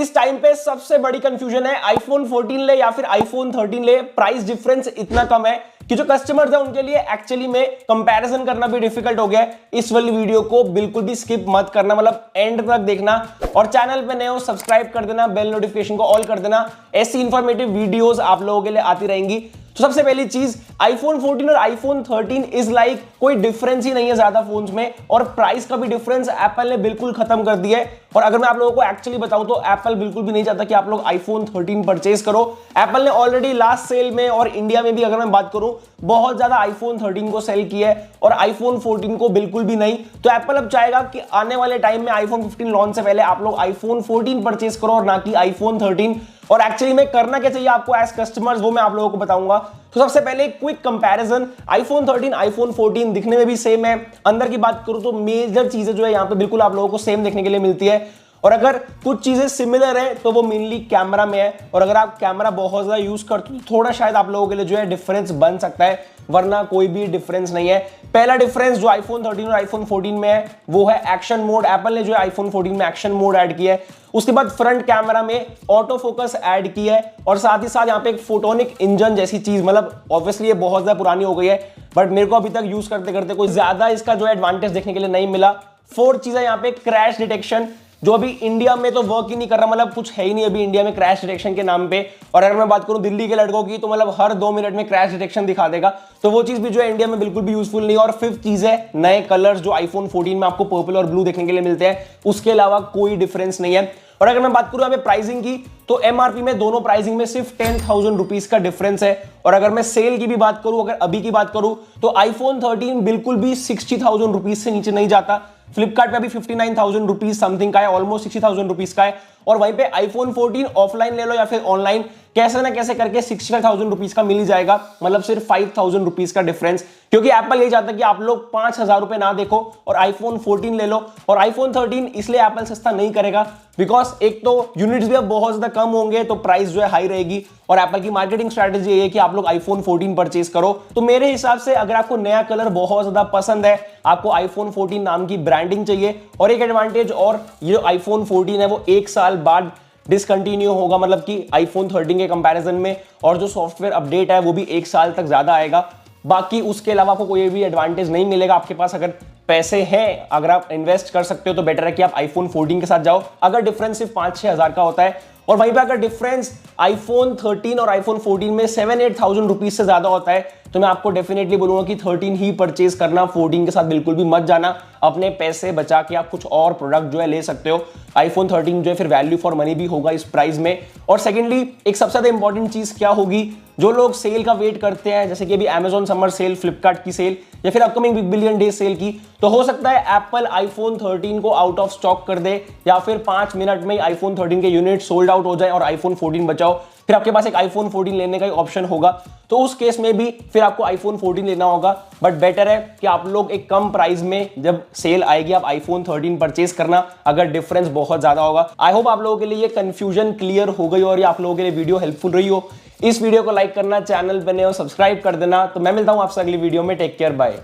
इस टाइम पे सबसे बड़ी कंफ्यूजन है आईफोन 14 ले या फिर आईफोन 13 ले। प्राइस डिफरेंस इतना कम है कि जो कस्टमर्स हैं उनके लिए एक्चुअली में कंपैरिजन करना भी डिफिकल्ट हो गया है। इस वाली वीडियो को बिल्कुल भी स्किप मत करना, मतलब एंड तक देखना, और चैनल पे नए हो सब्सक्राइब कर देना, बेल नोटिफिकेशन को ऑल कर देना। ऐसी इंफॉर्मेटिव वीडियोस आप लोगों के लिए आती रहेंगी। तो सबसे पहली चीज, आईफोन 14 और आईफोन 13 इज लाइक कोई डिफरेंस ही नहीं है ज्यादा फोन्स में, और प्राइस का भी डिफरेंस एप्पल ने बिल्कुल खत्म कर दिया है। और अगर मैं आप लोगों को एक्चुअली बताऊं तो एप्पल बिल्कुल भी नहीं चाहता कि आप लोग आईफोन 13 परचेज करो। एप्पल ने ऑलरेडी लास्ट सेल में और इंडिया में भी अगर मैं बात करूं बहुत ज्यादा आईफोन 13 को सेल किया है और आईफोन 14 को बिल्कुल भी नहीं। तो एप्पल अब चाहेगा कि आने वाले टाइम में आईफोन 15 लॉन्च से पहले आप लोग आईफोन 14 परचेज करो और ना कि आईफोन 13। और एक्चुअली में करना क्या चाहिए आपको एज कस्टमर्स, वो मैं आप लोगों को बताऊंगा। तो सबसे पहले क्विक कंपैरिजन, आईफोन 13 आईफोन 14 दिखने में भी सेम है। अंदर की बात करूं तो मेजर चीजें जो है यहां पे बिल्कुल आप लोगों को सेम देखने के लिए मिलती है। और अगर कुछ चीजें सिमिलर है तो वो मेनली कैमरा में है, और अगर आप कैमरा बहुत ज्यादा यूज करते हो तो थोड़ा शायद आप लोगों के लिए जो है डिफरेंस बन सकता है, वरना कोई भी डिफरेंस नहीं है। पहला डिफरेंस जो आईफोन 13 और आईफोन 14 में है वो है एक्शन मोड। एप्पल ने जो है आईफोन 14 में एक्शन मोड ऐड किया है। उसके बाद फ्रंट कैमरा में ऑटो फोकस ऐड किया है, और साथ ही साथ यहाँ पे एक फोटोनिक इंजन जैसी चीज, मतलब ऑब्वियसली ये बहुत ज्यादा पुरानी हो गई है बट मेरे को अभी तक यूज करते करते कोई ज्यादा इसका जो है एडवांटेज देखने के लिए नहीं मिला। फोर्थ चीज है यहाँ पे क्रैश डिटेक्शन, जो अभी इंडिया में तो वर्क ही नहीं कर रहा, मतलब कुछ है ही नहीं अभी इंडिया में क्रैश डिटेक्शन के नाम पे। और अगर मैं बात करूं दिल्ली के लड़कों की तो मतलब हर 2 मिनट में क्रैश डिटेक्शन दिखा देगा, तो वो चीज भी जो है इंडिया में बिल्कुल भी यूजफुल नहीं है। और फिफ्थ चीज है नए कलर्स जो आईफोन 14 में आपको पर्पल और ब्लू देखने के लिए मिलते हैं, उसके अलावा कोई डिफरेंस नहीं है। और अगर मैं बात करूं यहाँ पे प्राइसिंग की तो एमआरपी में दोनों प्राइसिंग में सिर्फ 10,000 रुपीज का डिफरेंस है। और अगर मैं सेल की भी बात करूं, अगर अभी की बात करूं तो आईफोन 13 बिल्कुल भी 60,000 रुपीज से नीचे नहीं जाता। फ्लिपकार्ट पे अभी 59,000 रुपीज समथिंग का है, ऑलमोस्ट 60,000 रुपीज का है। और वहीं पे आईफोन 14 ऑफलाइन ले लो या फिर ऑनलाइन, कैसे ना कैसे करके 65,000 रुपीज का मिल ही जाएगा, मतलब सिर्फ 5,000 रुपीज का डिफरेंस। क्योंकि एप्पल यही चाहता है कि आप लोग 5,000 रुपए ना देखो और आईफोन 14 ले लो। और आईफोन 13 इसलिए एप्पल सस्ता नहीं करेगा बिकॉज एक तो यूनिट्स भी अब बहुत ज्यादा कम होंगे तो प्राइस जो है हाई रहेगी, और एप्पल की मार्केटिंग स्ट्रेटेजी ये है कि आप लोग आईफोन 14 परचेज करो। तो मेरे हिसाब से अगर आपको नया कलर बहुत ज्यादा पसंद है, आपको आईफोन 14 नाम की ब्रांडिंग चाहिए, और एक एडवांटेज और ये आईफोन 14 है वो 1 साल बाद डिसकंटिन्यू होगा, मतलब कि आईफोन 13 के कंपैरिजन में, और जो सॉफ्टवेयर अपडेट है वो भी 1 साल तक ज्यादा आएगा। बाकी उसके अलावा आपको कोई भी एडवांटेज नहीं मिलेगा। आपके पास अगर पैसे हैं, अगर आप इन्वेस्ट कर सकते हो तो बेटर है कि आप आईफोन 14 के साथ जाओ, अगर डिफरेंस सिर्फ 5-6 हज़ार का होता है। और वहीं पे अगर डिफरेंस आईफोन 13 और आईफोन 14 में 7-8,000 रुपीज से ज्यादा होता है तो मैं आपको डेफिनेटली बोलूंगा कि 13 ही परचेज करना, 14 के साथ बिल्कुल भी मत जाना। अपने पैसे बचा के आप कुछ और प्रोडक्ट जो है ले सकते हो। आईफोन 13 जो है फिर वैल्यू फॉर मनी भी होगा इस प्राइस में। और सेकेंडली एक सबसे ज्यादा इंपॉर्टेंट चीज क्या होगी, जो लोग सेल का वेट करते हैं, जैसे कि अभी अमेजॉन समर सेल, फ्लिपकार्ट की सेल या फिर upcoming big billion day sale की, तो हो सकता है एप्पल आईफोन 13 को आउट ऑफ स्टॉक कर दे या फिर 5 मिनट में आईफोन 13 के यूनिट सोल्ड आउट हो जाए और आईफोन 14 बचाओ। फिर आपके पास एक आईफोन 14 लेने का ही ऑप्शन होगा, तो उस केस में भी फिर आपको आईफोन 14 लेना होगा। बट बेटर है कि आप लोग एक कम प्राइस में जब सेल आएगी आप आईफोन 13 परचेज करना, अगर डिफरेंस बहुत ज्यादा होगा। आई होप आप लोगों के लिए ये कंफ्यूजन क्लियर हो गई और ये आप लोगों के लिए वीडियो हेल्पफुल रही हो। इस वीडियो को लाइक करना, चैनल पर नए हो सब्सक्राइब कर देना। तो मैं मिलता हूं आपसे अगली वीडियो में। Take care, bye.